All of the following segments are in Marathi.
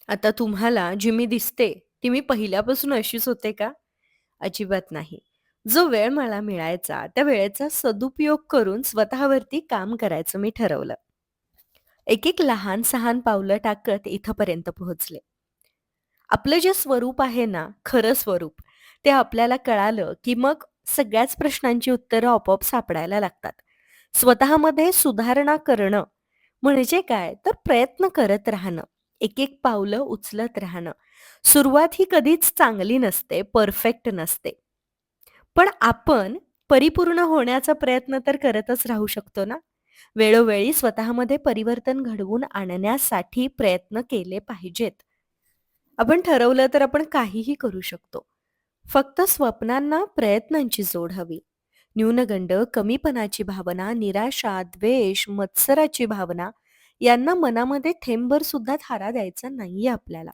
आता तुम्हाला जी मी दिसते, ती मी पहिल्यापासून अशीच होते का? अजिबात नाही. जो वेळ मला मिळायचा, त्या वेळेचा सदुपयोग करून स्वतःवरती काम करायचं मी ठरवलं. एक-एक लहान-सहान पावलं टाकत इथपर्यंत पोहोचले. आपलं जे स्वरूप आहे ना, खरं स्वरूप, ते आपल्याला कळालं, की मग सगळ्याच प्रश्नांची उत्तरं आपोआप सापडायला लागतात. स्वतःमध्ये सुधारणा करणं म्हणजे काय? तर प्रयत्न करत राहणं, एक-एक पावलं उचलत राहणं. सुरुवात ही कधीच चांगली नसते, परफेक्ट नसते. पण आपण परिपूर्ण होण्याचा प्रयत्न तर करतच राहू शकतो ना. वेळोवेळी स्वतःमध्ये परिवर्तन घडवून आणण्यासाठी प्रयत्न केले पाहिजेत. आपण ठरवलं तर आपण काहीही करू शकतो. फक्त स्वप्नांना प्रयत्नांची जोड हवी. न्यूनगंड, कमीपणाची भावना, निराशा, द्वेष, मत्सराची भावना यांना मनामध्ये थेंबभर सुद्धा थारा द्यायचा नाहीये आपल्याला.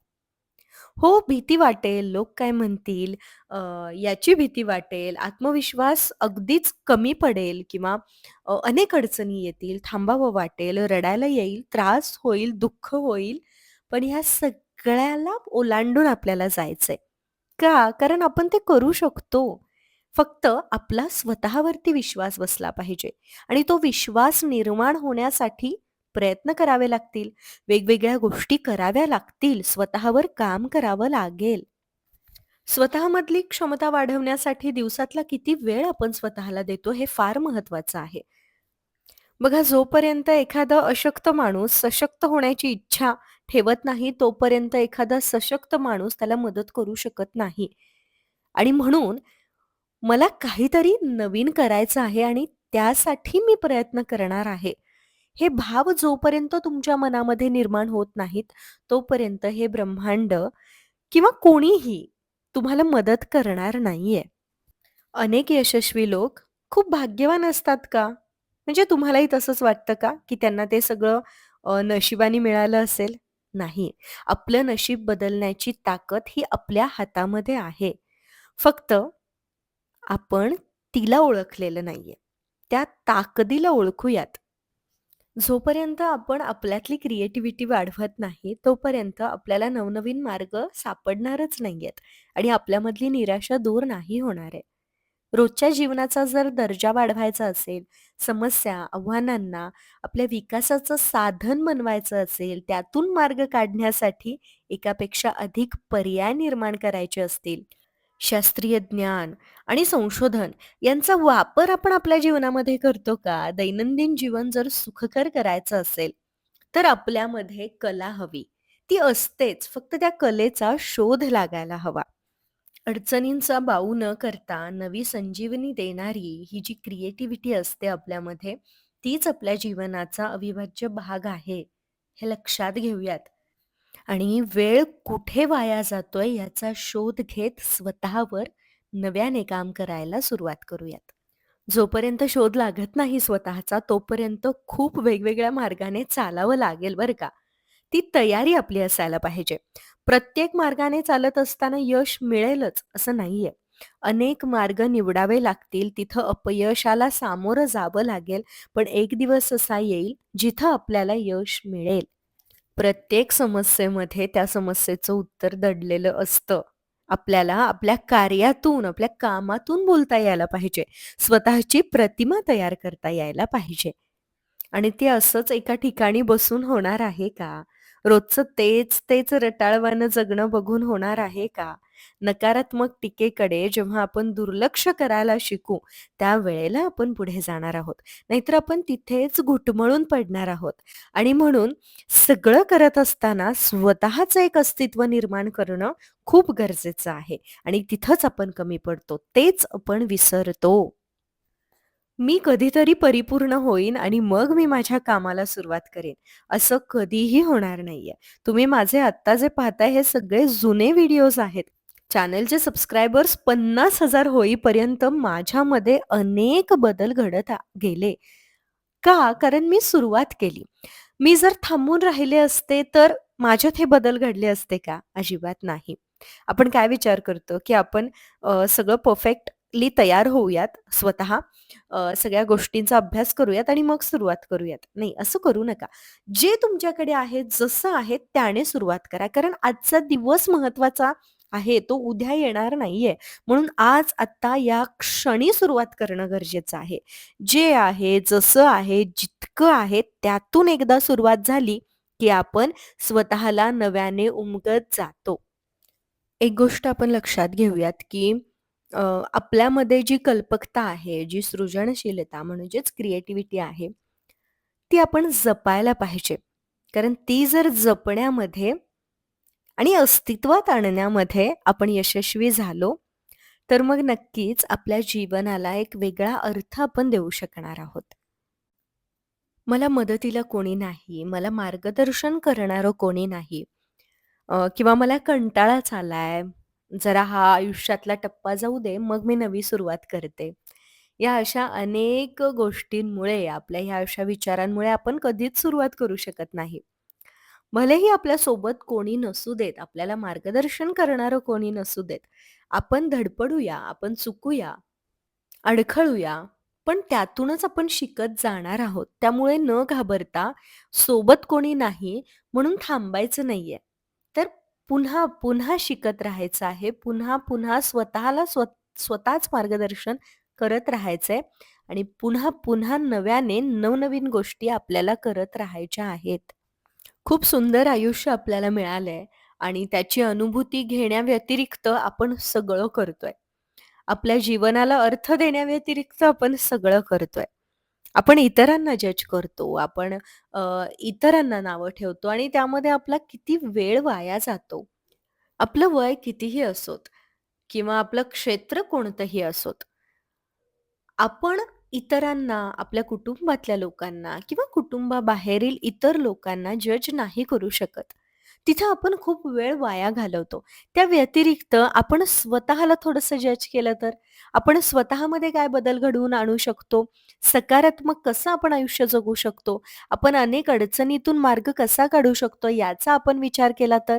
हो, भीती वाटेल, लोक काय म्हणतील, अ, याची भीती वाटेल, आत्मविश्वास अगदीच कमी पडेल किंवा अनेक अडचणी येतील, थांबावं वाटेल, रडायला येईल, त्रास होईल, दुःख होईल. पण ह्या सगळ्याला ओलांडून आपल्याला जायचंय. का? कारण आपण ते करू शकतो. फक्त आपला स्वतःवरती विश्वास बसला पाहिजे आणि तो विश्वास निर्माण होण्यासाठी प्रयत्न करावे लागतील. वेगवेगळ्या गोष्टी कराव्या लागतील. स्वतःवर काम करावं लागेल. स्वतःमधली क्षमता वाढवण्यासाठी दिवसातला किती वेळ आपण स्वतःला देतो हे फार महत्वाचं आहे. बघा, जोपर्यंत एखादा अशक्त माणूस सशक्त होण्याची इच्छा ठेवत नाही, तोपर्यंत एखादा सशक्त माणूस त्याला मदत करू शकत नाही. आणि म्हणून मला काहीतरी नवीन करायचं आहे आणि त्यासाठी मी प्रयत्न करणार आहे. हे भाव जोपर्यंत तुमच्या मनामध्ये निर्माण होत नाहीत, तोपर्यंत हे ब्रह्मांड किंवा कोणीही तुम्हाला मदत करणार नाहीये. अनेक यशस्वी लोक खूप भाग्यवान असतात का? म्हणजे तुम्हालाही तसंच वाटतं का, की त्यांना ते सगळं नशिबाने मिळालं असेल? नाही. आपलं नशीब बदलण्याची ताकद ही आपल्या हातामध्ये आहे. फक्त आपण तिला ओळखलेलं नाहीये. त्या ताकदीला ओळखूयात. जोपर्यंत आपण आपल्यातली क्रिएटिव्हिटी वाढवत नाही, तोपर्यंत आपल्याला नवनवीन मार्ग सापडणारच नाहीयेत आणि आपल्यामधली निराशा दूर नाही होणार आहे. रोजच्या जीवनाचा जर दर्जा वाढवायचा असेल, समस्या, आव्हानांना आपल्या विकासाचं साधन बनवायचं असेल, त्यातून मार्ग काढण्यासाठी एकापेक्षा अधिक पर्याय निर्माण करायचे असतील, शास्त्रीय ज्ञान आणि संशोधन यांचा वापर आपण आपल्या जीवनामध्ये करतो का? दैनंदिन जीवन जर सुखकर करायचं असेल, तर आपल्यामध्ये कला हवी. ती असतेच, फक्त त्या कलेचा शोध लागायला हवा. अडचणींचा बाऊ न करता नवी संजीवनी देणारी ही जी क्रिएटिव्हिटी असते आपल्यामध्ये, तीच आपल्या जीवनाचा अविभाज्य भाग आहे. हे लक्षात घेऊयात. आणि वेळ कुठे वाया जातोय याचा शोध घेत स्वतःवर नव्याने काम करायला सुरुवात करूयात. जोपर्यंत शोध लागत नाही स्वतःचा, तोपर्यंत खूप वेगवेगळ्या मार्गाने चालावं लागेल बरं का. ती तयारी आपली असायला पाहिजे. प्रत्येक मार्गाने चालत असताना यश मिळेलच असं नाहीये. अनेक मार्ग निवडावे लागतील, तिथं अपयशाला सामोरं जावं लागेल, पण एक दिवस असा येईल जिथं आपल्याला यश मिळेल. प्रत्येक समस्येमध्ये त्या समस्येचं उत्तर दडलेलं असतं. आपल्याला आपल्या कार्यातून, आपल्या कामातून बोलता यायला पाहिजे. स्वतःची प्रतिमा तयार करता यायला पाहिजे. आणि ते असंच एका ठिकाणी बसून होणार आहे का? रोजचं तेच रटाळवाणं जगणं बघून होणार आहे का? नकारात्मक टीकेकडे जेव्हा आपण दुर्लक्ष करायला शिकू, त्यावेळेला आपण पुढे जाणार आहोत. नाहीतर आपण तिथेच घुटमळून पडणार आहोत. आणि म्हणून सगळं करत असताना स्वतःचं एक अस्तित्व निर्माण करणं खूप गरजेचं आहे आणि तिथंच आपण कमी पडतो. तेच आपण विसरतो. मी कधीतरी परिपूर्ण होईन आणि मग मी माझ्या कामाला सुरुवात करेन, असं कधीही होणार नाहीये. तुम्ही माझे आत्ता जे पाहताय हे सगळे जुने व्हिडिओज आहेत. चॅनलचे सबस्क्रायबर्स 50,000 होईपर्यंत माझ्यामध्ये अनेक बदल घडत गेले. का? कारण मी सुरुवात केली. मी जर थांबून राहिले असते, तर माझ्यात हे बदल घडले असते का? अजिबात नाही. आपण काय विचार करतो, की आपण सगळं परफेक्ट मेंटली तयार होऊयात स्वतः. सगळ्या गोष्टींचा अभ्यास करूयात आणि मग सुरुवात करूयात. नाही, असं करू नका. जे तुमच्याकडे आहे, जसं आहे त्याने सुरुवात करा. कारण आजचा दिवस महत्त्वाचा आहे, तो उद्या येणार नाहीये. म्हणून आज, आत्ता, या क्षणी सुरुवात करणं गरजेचं आहे. जे आहे, जसं आहे, जितकं आहे त्यातून एकदा सुरुवात झाली, की आपण स्वतःला नव्याने उमगत जातो. एक गोष्ट आपण लक्षात घेऊयात, की अ, आपल्यामध्ये जी कल्पकता आहे, जी सृजनशीलता म्हणजेच क्रिएटिव्हिटी आहे, ती आपण जपायला पाहिजे. कारण ती जर जपण्यामध्ये आणि अस्तित्वात आणण्यामध्ये आपण यशस्वी झालो, तर मग नक्कीच आपल्या जीवनाला एक वेगळा अर्थ आपण देऊ शकणार आहोत. मला मदतीला कोणी नाही, मला मार्गदर्शन करणारं कोणी नाही, किंवा मला कंटाळाच आलाय, जरा हा आयुष्यातला टप्पा जाऊ दे, मग मी नवी सुरुवात करते. या अशा अनेक गोष्टींमुळे, आपल्या ह्या अशा विचारांमुळे आपण कधीच सुरुवात करू शकत नाही. भलेही आपल्यासोबत कोणी नसू देत, आपल्याला मार्गदर्शन करणारं कोणी नसू देत, आपण धडपडूया, आपण चुकूया, अडखळूया, पण त्यातूनच आपण शिकत जाणार आहोत. त्यामुळे न घाबरता, सोबत कोणी नाही म्हणून थांबायचं नाहीये. तर पुन्हा, पुन्हा शिकत राहायचं आहे. पुन्हा, पुन्हा स्वतःला स्वतःच मार्गदर्शन करत राहायचंय आणि पुन्हा, पुन्हा नव्याने नवनवीन गोष्टी आपल्याला करत राहायच्या आहेत. खूप सुंदर आयुष्य आपल्याला मिळालंय आणि त्याची अनुभूती घेण्याव्यतिरिक्त आपण सगळं करतोय. आपल्या जीवनाला अर्थ देण्याव्यतिरिक्त आपण सगळं करतोय. आपण इतरांना जज करतो, आपण इतरांना नावं ठेवतो आणि त्यामध्ये आपला किती वेळ वाया जातो. आपलं वय कितीही असोत किंवा आपलं क्षेत्र कोणतंही असोत, आपण इतरांना, आपल्या कुटुंबातल्या लोकांना किंवा कुटुंबाबाहेरील इतर लोकांना जज नाही करू शकत. तिथं आपण खूप वेळ वाया घालवतो. त्या व्यतिरिक्त आपण स्वतःला थोडंसं जज केलं तर, आपण स्वतःमध्ये काय बदल घडवून आणू शकतो, सकारात्मक कसं आपण आयुष्य जगू शकतो, आपण अनेक अडचणीतून मार्ग कसा काढू शकतो याचा आपण विचार केला तर,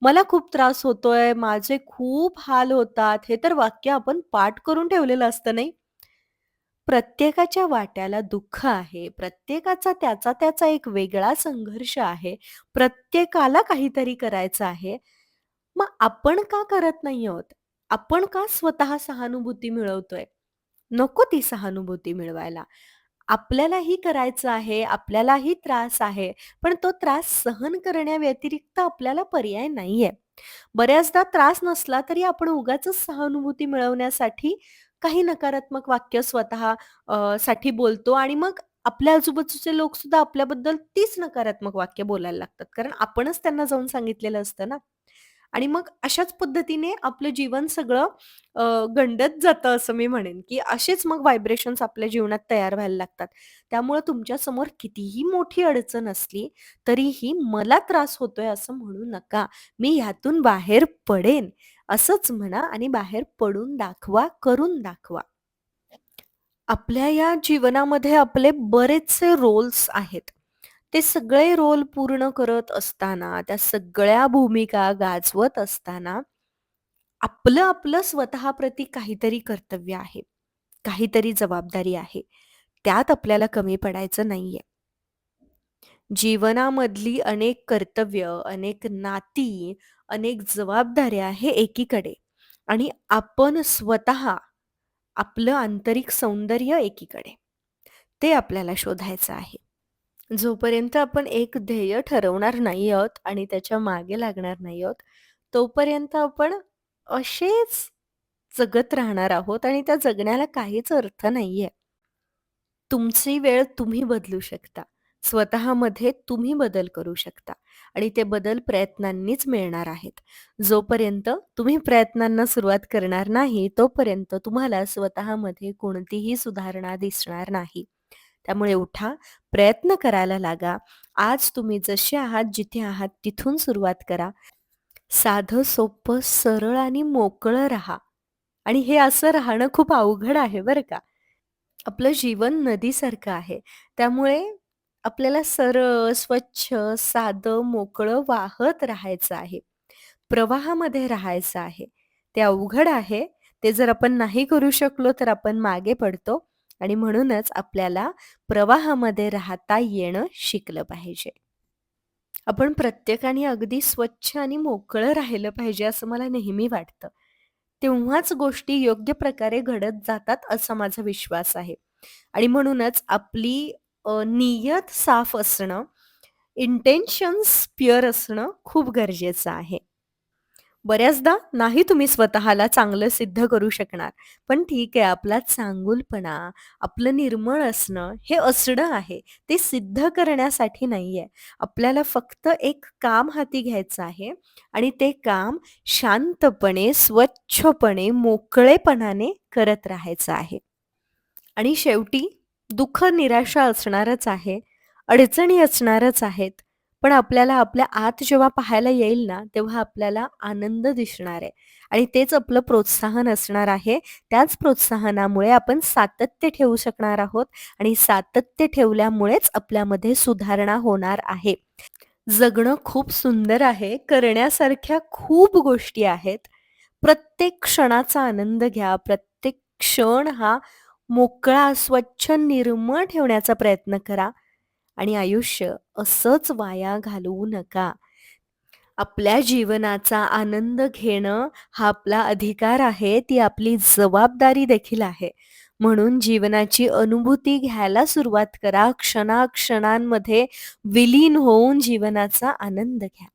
मला खूप त्रास होतोय, माझे खूप हाल होतात, हे तर वाक्य आपण पाठ करून ठेवलेलं असतं नाही? प्रत्येकाच्या वाट्याला दुःख आहे. प्रत्येकाचा त्याचा त्याचा एक वेगळा संघर्ष आहे. प्रत्येकाला काहीतरी करायचं आहे. मग आपण का करत नाही आहोत? आपण का स्वतः सहानुभूती मिळवतोय? नको ती सहानुभूती मिळवायला. आपल्यालाही करायचं आहे, आपल्यालाही त्रास आहे, पण तो त्रास सहन करण्याव्यतिरिक्त आपल्याला पर्याय नाहीये. बऱ्याचदा त्रास नसला तरी आपण उगाचच सहानुभूती मिळवण्यासाठी काही नकारात्मक वाक्य साठी बोलतो आणि मग आपल्या आजूबाजूचे लोक सुद्धा आपल्याबद्दल तीच नकारात्मक वाक्य बोलायला लागतात. कारण आपणच त्यांना जाऊन सांगितलेलं असतं ना. आणि मग अशाच पद्धतीने आपलं जीवन सगळं गंडत जातं असं मी म्हणेन, की असेच मग व्हायब्रेशन्स आपल्या जीवनात तयार व्हायला लागतात. त्यामुळं तुमच्यासमोर कितीही मोठी अडचण असली, तरीही मला त्रास होतोय असं म्हणू नका. मी ह्यातून बाहेर पडेन असंच म्हणा आणि बाहेर पडून दाखवा, करून दाखवा. आपल्या या जीवनामध्ये आपले बरेचसे रोल्स आहेत. ते सगळे रोल पूर्ण करत असताना, त्या सगळ्या भूमिका गाजवत असताना, आपलं स्वतःप्रती काहीतरी कर्तव्य आहे. काहीतरी जबाबदारी आहे. त्यात आपल्याला कमी पडायचं नाहीये. जीवनामधली अनेक कर्तव्य, अनेक नाती, अनेक जबाबदाऱ्या हे एकीकडे आणि आपण स्वतः, आपलं आंतरिक सौंदर्य एकीकडे. ते आपल्याला शोधायचं आहे. जोपर्यंत आपण एक ध्येय ठरवणार नाही आहोत आणि त्याच्या मागे लागणार नाही आहोत, तोपर्यंत आपण असेच जगत राहणार आहोत आणि त्या जगण्याला काहीच अर्थ नाहीये. तुमची वेळ तुम्ही बदलू शकता. स्वतःमध्ये तुम्ही बदल करू शकता आणि ते बदल प्रयत्नांनीच मिळणार आहेत. जोपर्यंत तुम्ही प्रयत्नांना सुरुवात करणार नाही, तोपर्यंत तुम्हाला स्वतःमध्ये कोणतीही सुधारणा दिसणार नाही. त्यामुळे उठा, प्रयत्न करायला लागा. आज तुम्ही जसे आहात, जिथे आहात तिथून सुरुवात करा. साधं, सोपं, सरळ आणि मोकळं राहा आणि हे असं राहणं खूप अवघड आहे बरं का. आपलं जीवन नदीसारखं आहे. त्यामुळे आपल्याला सरळ, स्वच्छ, साधं, मोकळं वाहत राहायचं आहे. प्रवाहामध्ये राहायचं आहे. ते अवघड आहे. ते जर आपण नाही करू शकलो, तर आपण मागे पडतो आणि म्हणूनच आपल्याला प्रवाहामध्ये राहता येणं शिकलं पाहिजे. आपण प्रत्येकाने अगदी स्वच्छ आणि मोकळं राहिलं पाहिजे असं मला नेहमी वाटतं. तेव्हाच गोष्टी योग्य प्रकारे घडत जातात असा माझा विश्वास आहे. आणि म्हणूनच आपली नियत साफ असणं, इंटेन्शन्स प्युअर असणं खूप गरजेचं आहे. बऱ्याचदा नाही तुम्ही स्वतःला चांगलं सिद्ध करू शकणार. पण ठीक आहे, आपला चांगुलपणा, आपलं निर्मळ असणं हे असणं आहे. ते सिद्ध करण्यासाठी नाहीये. आपल्याला फक्त एक काम हाती घ्यायचं आहे आणि ते काम शांतपणे, स्वच्छपणे, मोकळेपणाने करत राहायचं आहे. आणि शेवटी दुःख, निराशा असणारच आहे, अडचणी असणारच आहेत. पण आपल्याला आपल्या आत जेव्हा पाहायला येईल ना, तेव्हा आपल्याला आनंद दिसणार आहे आणि तेच आपलं प्रोत्साहन असणार आहे. त्याच प्रोत्साहनामुळे आपण सातत्य ठेवू शकणार आहोत आणि सातत्य ठेवल्यामुळेच आपल्यामध्ये सुधारणा होणार आहे. जगणं खूप सुंदर आहे. करण्यासारख्या खूप गोष्टी आहेत. प्रत्येक क्षणाचा आनंद घ्या. प्रत्येक क्षण हा मोकळा, स्वच्छ, निर्मळ ठेवण्याचा प्रयत्न करा आणि आयुष्य असंच वाया घालवू नका. आपल्या जीवनाचा आनंद घेणं हा आपला अधिकार आहे, ती आपली जबाबदारी देखील आहे. म्हणून जीवनाची अनुभूती घ्यायला सुरुवात करा. क्षणाक्षणांमध्ये विलीन होऊन जीवनाचा आनंद घ्या.